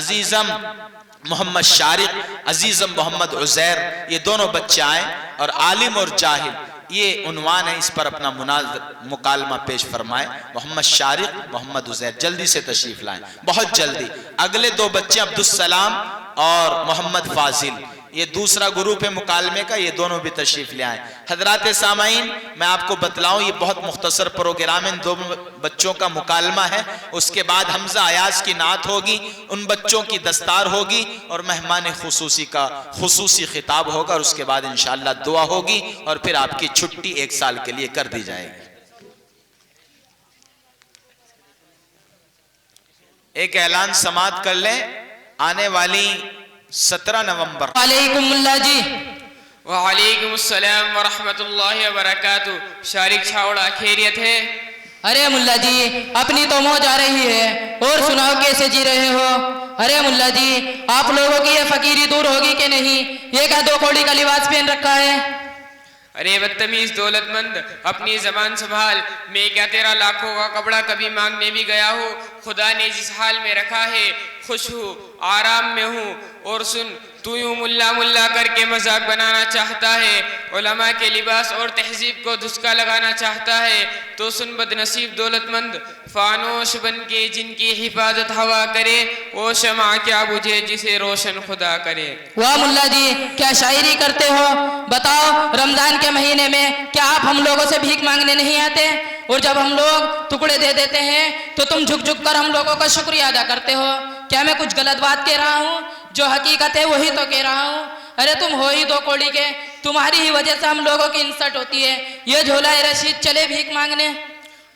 عزیزم محمد شارق، عزیزم محمد عزیر، یہ دونوں بچے آئیں، اور عالم اور جاہل یہ عنوان ہے، اس پر اپنا مکالمہ پیش فرمائیں۔ محمد شارق، محمد عزیر جلدی سے تشریف لائیں، بہت جلدی۔ اگلے دو بچے عبدالسلام اور محمد فاضل، یہ دوسرا گروپ ہے مکالمے کا، یہ دونوں بھی تشریف لے آئیں۔ حضرات سامعین، میں آپ کو بتلاؤں یہ بہت مختصر پروگرام ہے، ان دو بچوں کا مکالمہ ہے، اس کے بعد حمزہ ایاز کی نعت ہوگی، ان بچوں کی دستار ہوگی، اور مہمان خصوصی کا خصوصی خطاب ہوگا، اور اس کے بعد انشاءاللہ دعا ہوگی، اور پھر آپ کی چھٹی 1 سال کے لیے کر دی جائے گی۔ ایک اعلان سماعت کر لیں، آنے والی 17 نومبر۔ وعلیکم اللہ جی۔ وعلیکم السلام ورحمت اللہ وبرکاتہ۔ شارق چھاوڑا خیریت ہے؟ ارے ملا جی اپنی تو موج آ رہی ہے، اور سناؤ کیسے جی رہے ہو؟ ارے ملا جی آپ لوگوں کی یہ فقیری دور ہوگی کہ نہیں؟ یہ کیا 2 کوڑی کا لباس پہن رکھا ہے؟ ارے بدتمیز دولت مند، اپنی زبان سنبھال۔ میں کیا تیرا لاکھوں کا کپڑا کبھی مانگنے بھی گیا ہوں؟ خدا نے جس حال میں رکھا ہے خوش ہوں، آرام میں ہوں۔ اور سن، تو یوں ملا ملا کر کے مذاق بنانا چاہتا ہے، علماء کے لباس اور تہذیب کو دھسکا لگانا چاہتا ہے، تو سن بد نصیب دولت مند، فانوش بن کے جن کی حفاظت ہوا کرے، وہ شمع کیا بجھے جسے روشن خدا کرے۔ واہ ملا جی کیا شاعری کرتے ہو! بتاؤ رمضان کے مہینے میں کیا آپ ہم لوگوں سے بھیک مانگنے نہیں آتے؟ اور جب ہم لوگ ٹکڑے دے دیتے ہیں تو تم جھک جھک کر ہم لوگوں کا شکریہ ادا کرتے ہو۔ کیا میں کچھ غلط بات کہہ رہا ہوں؟ جو حقیقت ہے وہی تو کہہ رہا ہوں۔ ارے تم ہو ہی 2 کوڑی کے، تمہاری ہی وجہ سے ہم لوگوں کی انسلٹ ہوتی ہے۔ یہ جھولا رشید چلے بھیک مانگنے۔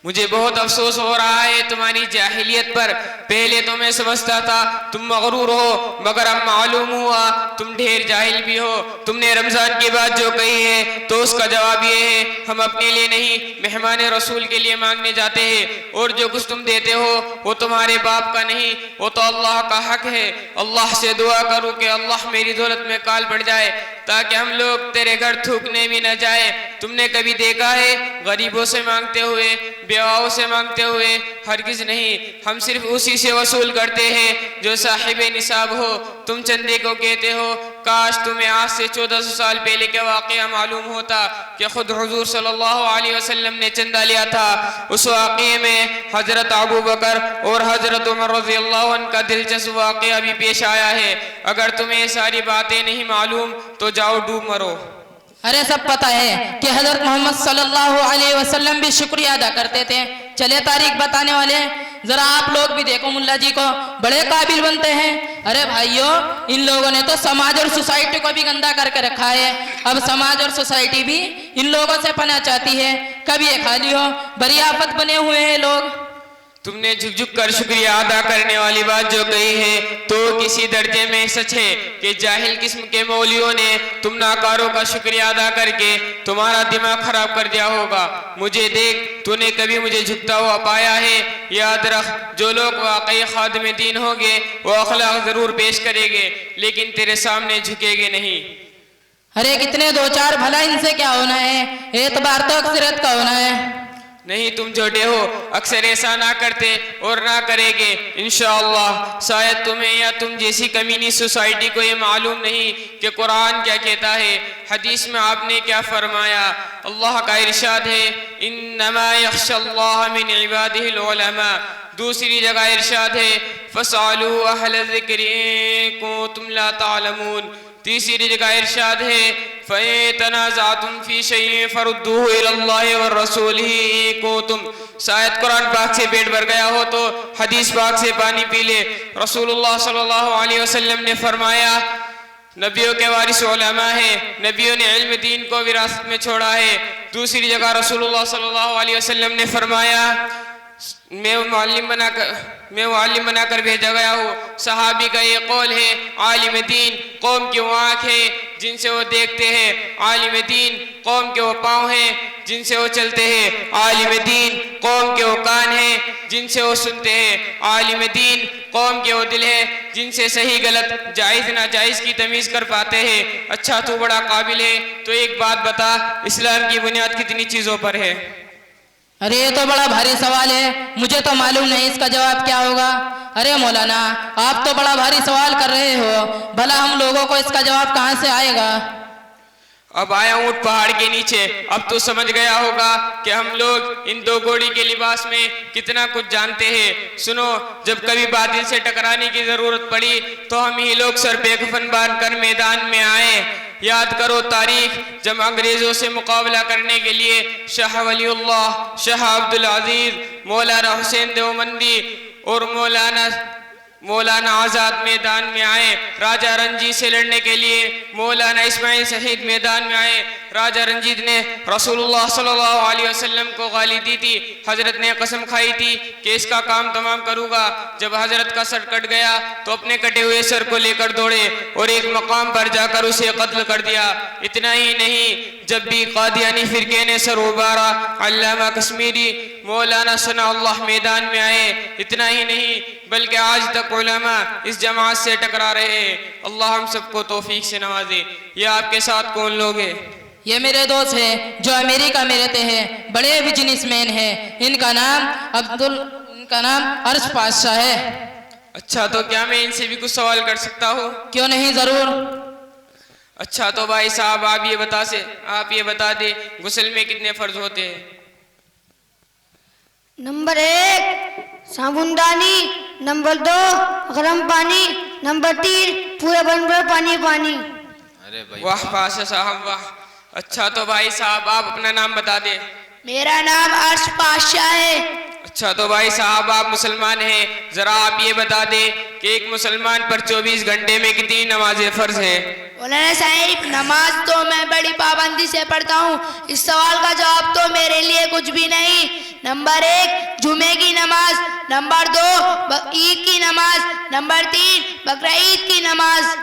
مجھے بہت افسوس ہو رہا ہے تمہاری جاہلیت پر۔ پہلے تو میں سمجھتا تھا تم مغرور ہو، مگر اب معلوم ہوا تم ڈھیر جاہل بھی ہو۔ تم نے رمضان کی بات جو کہی ہے تو اس کا جواب یہ ہے، ہم اپنے لیے نہیں مہمان رسول کے لیے مانگنے جاتے ہیں، اور جو کچھ تم دیتے ہو وہ تمہارے باپ کا نہیں، وہ تو اللہ کا حق ہے۔ اللہ سے دعا کرو کہ اللہ میری دولت میں کال پڑ جائے، تاکہ ہم لوگ تیرے گھر تھوکنے بھی نہ جائیں۔ تم نے کبھی دیکھا ہے غریبوں سے مانگتے ہوئے، بیواؤں سے مانگتے ہوئے؟ ہرگز نہیں۔ ہم صرف اسی سے وصول کرتے ہیں جو صاحب نصاب ہو۔ تم چندے کو کہتے ہو، کاش تمہیں آج سے 1400 سال پہلے کا واقعہ معلوم ہوتا کہ خود حضور صلی اللہ علیہ وسلم نے چندہ لیا تھا۔ اس واقعے میں حضرت ابو بکر اور حضرت عمر رضی اللہ عنہ کا دلچسپ واقعہ بھی پیش آیا ہے۔ اگر تمہیں ساری باتیں نہیں معلوم تو جاؤ ڈوب مرو۔ ارے سب پتہ ہے کہ حضرت محمد صلی اللہ علیہ وسلم بھی شکریہ ادا کرتے تھے۔ چلے تاریخ بتانے والے، ذرا آپ لوگ بھی دیکھو ملا جی کو، بڑے قابل بنتے ہیں۔ ارے بھائیو ان لوگوں نے تو سماج اور سوسائٹی کو بھی گندا کر کے رکھا ہے۔ اب سماج اور سوسائٹی بھی ان لوگوں سے پناہ چاہتی ہے، کبھی یہ خالی ہو بری آفت بنے ہوئے ہیں لوگ۔ تم نے جھک جھک کر شکریہ ادا کرنے والی بات جو کہی ہے تو کسی درجے میں سچ ہے کہ جاہل قسم کے مولویوں نے تم ناکاروں کا شکریہ ادا کر کے تمہارا دماغ خراب کر دیا ہوگا۔ مجھے دیکھ، تو نے کبھی مجھے جھکتا ہوا پایا ہے؟ یاد رکھ، جو لوگ واقعی خادم دین ہوں گے وہ اخلاق ضرور پیش کریں گے، لیکن تیرے سامنے جھکے گے نہیں۔ ارے کتنے 2-4 بھلا ان سے کیا ہونا ہے؟ اعتبار تو اکثریت کا ہونا ہے۔ نہیں، تم جھوٹے ہو، اکثر ایسا نہ کرتے اور نہ کرے گے انشاءاللہ۔ شاید تمہیں یا تم جیسی کمینی سوسائٹی کو یہ معلوم نہیں کہ قرآن کیا کہتا ہے، حدیث میں آپ نے کیا فرمایا۔ اللہ کا ارشاد ہے، انما یخشی اللہ من عبادہ العلماء۔ دوسری جگہ ارشاد ہے، فاسألوا اہل الذکر ان کنتم لا تعلمون۔ تیسری جگہ ارشاد ہے، فَإِن تَنَازَعْتُمْ فِي شَيْءٍ فَرُدُّوهُ إِلَى اللَّهِ وَالرَّسُولِ إِن كُنتُمْ۔ شاید قرآن پاک سے پیٹ بھر گیا ہو تو حدیث پاک سے پانی پی لے۔ رسول اللہ صلی اللہ علیہ وسلم نے فرمایا، نبیوں کے وارث علماء ہیں، نبیوں نے علم دین کو وراثت میں چھوڑا ہے۔ دوسری جگہ رسول اللہ صلی اللہ علیہ وسلم نے فرمایا، میں معلم بنا کر بھیجا گیا ہوں۔ صحابی کا یہ قول ہے، عالم دین قوم کی وہ آنکھ ہے جن سے وہ دیکھتے ہیں، عالم دین قوم کے وہ پاؤں ہیں جن سے وہ چلتے ہیں، عالم دین قوم کے وہ کان ہیں جن سے وہ سنتے ہیں، عالم دین قوم کے وہ دل ہیں جن سے صحیح غلط جائز ناجائز کی تمیز کر پاتے ہیں۔ اچھا تو بڑا قابل ہے، تو ایک بات بتا، اسلام کی بنیاد کتنی چیزوں پر ہے؟ ارے یہ تو بڑا بھاری سوال ہے، مجھے تو معلوم نہیں اس کا جواب کیا ہوگا۔ ارے مولانا آپ تو بڑا بھاری سوال کر رہے ہو، بھلا ہم لوگوں کو اس کا جواب کہاں سے آئے گا؟ اب آیا اونٹ پہاڑ کے نیچے، اب تو سمجھ گیا ہوگا کہ ہم لوگ ان دو گھوڑی کے لباس میں کتنا کچھ جانتے ہیں۔ سنو، جب کبھی باطل سے ٹکرانے کی ضرورت پڑی تو ہم ہی لوگ سر پہ کفن باندھ کر میدان میں آئے۔ یاد کرو تاریخ، جب انگریزوں سے مقابلہ کرنے کے لیے شاہ ولی اللہ، شاہ عبدالعزیز، مولانا حسین دیوبندی اور مولانا آزاد میدان میں آئے۔ راجہ رنجیت سے لڑنے کے لیے مولانا اسماعیل شہید میدان میں آئے۔ راجہ رنجیت نے رسول اللہ صلی اللہ علیہ وسلم کو گالی دی تھی، حضرت نے قسم کھائی تھی کہ اس کا کام تمام کروں گا۔ جب حضرت کا سر کٹ گیا تو اپنے کٹے ہوئے سر کو لے کر دوڑے اور ایک مقام پر جا کر اسے قتل کر دیا۔ اتنا ہی نہیں، جب بھی قادیانی فرقے نے سر ابارا، علامہ کشمیری، مولانا ثناء اللہ میدان میں آئے۔ اتنا ہی نہیں بلکہ آج تک علماء اس جماعت سے ٹکرا رہے ہیں۔ اللہ ہم سب کو توفیق سے نوازے۔ یہ آپ کے ساتھ کون لوگ ہیں؟ یہ میرے دوست ہیں جو امریکہ میں رہتے ہیں، بڑے بزنس مین ہیں، ان کا نام عرش پاشا ہے۔ اچھا، تو کیا میں ان سے بھی کچھ سوال کر سکتا ہوں؟ کیوں نہیں، ضرور۔ اچھا تو بھائی صاحب آپ یہ بتا دیں غسل میں کتنے فرض ہوتے ہیں؟ نمبر 1 صابندانی، نمبر 2 گرم پانی، نمبر 3 پورے بدن پر پانی۔ واہ پاشا صاحب واہ۔ اچھا تو بھائی صاحب آپ اپنا نام بتا دیں۔ میرا نام عرش پاشا ہے۔ اچھا تو بھائی صاحب آپ مسلمان ہیں، ذرا آپ یہ بتا دیں کہ ایک مسلمان پر 24 گھنٹے میں کتنی نمازیں فرض ہیں؟ مولانا صاحب نماز تو میں بڑی پابندی سے پڑھتا ہوں، اس سوال کا جواب تو میرے لیے کچھ بھی نہیں۔ نمبر 1 جمعے کی نماز، نمبر 2 عید کی نماز، نمبر 3 بقرعید کی نماز۔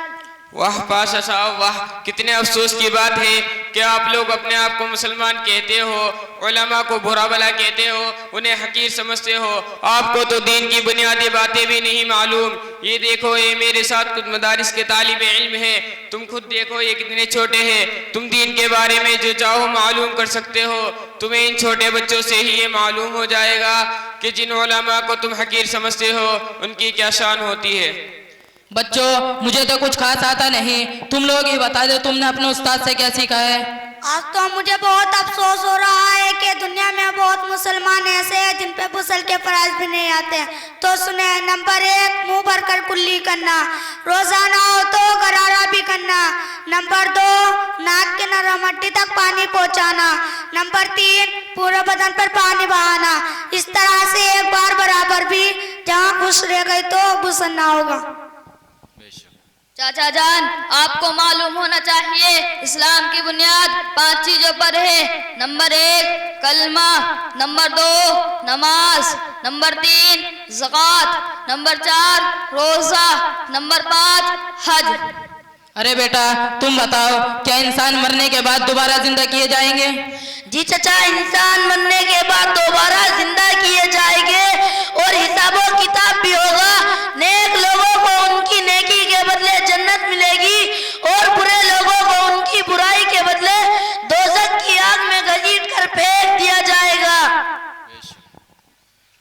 واہ پاشا صاحب واہ، کتنے افسوس کی بات ہے کہ آپ لوگ اپنے آپ کو مسلمان کہتے ہو، علماء کو برا بھلا کہتے ہو، انہیں حقیر سمجھتے ہو، آپ کو تو دین کی بنیادی باتیں بھی نہیں معلوم۔ یہ دیکھو، یہ میرے ساتھ کچھ مدارس کے طالب علم ہیں، تم خود دیکھو یہ کتنے چھوٹے ہیں، تم دین کے بارے میں جو چاہو معلوم کر سکتے ہو۔ تمہیں ان چھوٹے بچوں سے ہی یہ معلوم ہو جائے گا کہ جن علماء کو تم حقیر سمجھتے ہو ان کی کیا شان ہوتی ہے۔ بچوں مجھے تو کچھ خاص آتا نہیں، تم لوگ ہی بتا دو تم نے اپنے استاد سے کیا سیکھا ہے؟ آج تو مجھے بہت افسوس ہو رہا ہے کہ دنیا میں بہت مسلمان ایسے ہیں جن پہ غسل کے فرائض بھی نہیں آتے ہیں۔ تو سنیں، نمبر 1 منہ بھر کر کلی کرنا، روزانہ ہو تو غرارہ بھی کرنا۔ نمبر 2 ناک کے نرم ہڈی تک پانی پہنچانا۔ نمبر 3 پورے بدن پر پانی بہانا۔ اس طرح سے ایک بار برابر بھی جہاں خوش رہ گئی تو غسل نہ ہوگا۔ چاچا جان، آپ کو معلوم ہونا چاہیے اسلام کی بنیاد 5 چیزوں پر ہے۔ نمبر 1 کلمہ، نمبر 2 نماز، نمبر 3 زکوٰۃ، نمبر 4 روزہ، نمبر 5 حج۔ ارے بیٹا تم بتاؤ، کیا انسان مرنے کے بعد دوبارہ زندہ کیے جائیں گے؟ جی چچا، انسان مرنے کے بعد دوبارہ زندہ کیے جائیں گے اور حساب و کتاب بھی ہوگا۔ نیک لوگوں کو ان کی نیکی کے بدلے جنت ملے گی اور برے لوگوں کو ان کی برائی کے بدلے دوزخ کی آگ میں گھسیٹ کر پھینک دیا جائے گا۔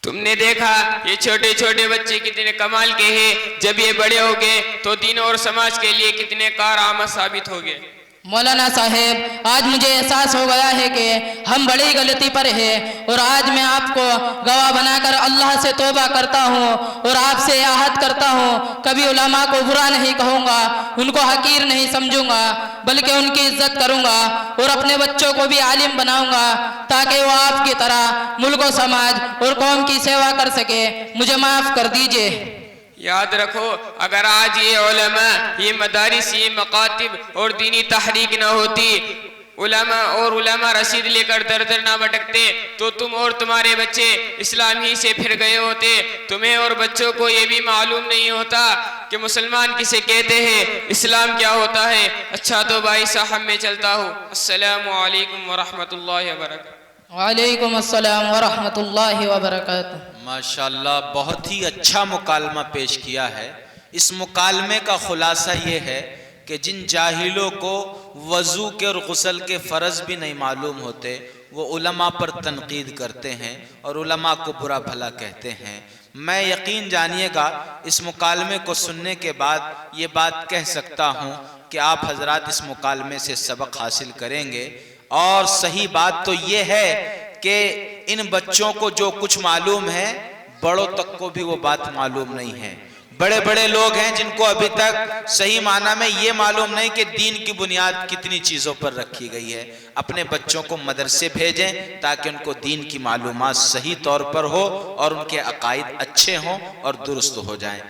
تم نے دیکھا یہ چھوٹے چھوٹے بچے کتنے کمال کے ہیں، جب یہ بڑے ہو گئے تو دین اور سماج کے لیے کتنے کارآمد ثابت ہو گئے۔ مولانا صاحب آج مجھے احساس ہو گیا ہے کہ ہم بڑی غلطی پر ہیں، اور آج میں آپ کو گواہ بنا کر اللہ سے توبہ کرتا ہوں اور آپ سے عہد کرتا ہوں کبھی علماء کو برا نہیں کہوں گا، ان کو حقیر نہیں سمجھوں گا، بلکہ ان کی عزت کروں گا اور اپنے بچوں کو بھی عالم بناؤں گا تاکہ وہ آپ کی طرح ملک و سماج اور قوم کی سیوا کر سکے۔ مجھے معاف کر دیجئے۔ یاد رکھو، اگر آج یہ علماء، یہ مدارس، یہ مکاتب اور دینی تحریک نہ ہوتی، علماء رسید لے کر در در نہ بھٹکتے، تو تم اور تمہارے بچے اسلام ہی سے پھر گئے ہوتے۔ تمہیں اور بچوں کو یہ بھی معلوم نہیں ہوتا کہ مسلمان کسے کہتے ہیں، اسلام کیا ہوتا ہے۔ اچھا تو بھائی صاحب میں چلتا ہوں، السلام علیکم ورحمۃ اللہ وبرکاتہ۔ وعلیکم السلام ورحمۃ اللہ وبرکاتہ۔ ماشاءاللہ بہت ہی اچھا مکالمہ پیش کیا ہے۔ اس مکالمے کا خلاصہ یہ ہے کہ جن جاہلوں کو وضو کے اور غسل کے فرض بھی نہیں معلوم ہوتے، وہ علماء پر تنقید کرتے ہیں اور علماء کو برا بھلا کہتے ہیں۔ میں یقین جانیے گا اس مکالمے کو سننے کے بعد یہ بات کہہ سکتا ہوں کہ آپ حضرات اس مکالمے سے سبق حاصل کریں گے، اور صحیح بات تو یہ ہے کہ ان بچوں کو جو کچھ معلوم ہے بڑوں تک کو بھی وہ بات معلوم نہیں ہے۔ بڑے بڑے لوگ ہیں جن کو ابھی تک صحیح معنی میں یہ معلوم نہیں کہ دین کی بنیاد کتنی چیزوں پر رکھی گئی ہے۔ اپنے بچوں کو مدرسے بھیجیں تاکہ ان کو دین کی معلومات صحیح طور پر ہو اور ان کے عقائد اچھے ہوں اور درست ہو جائیں۔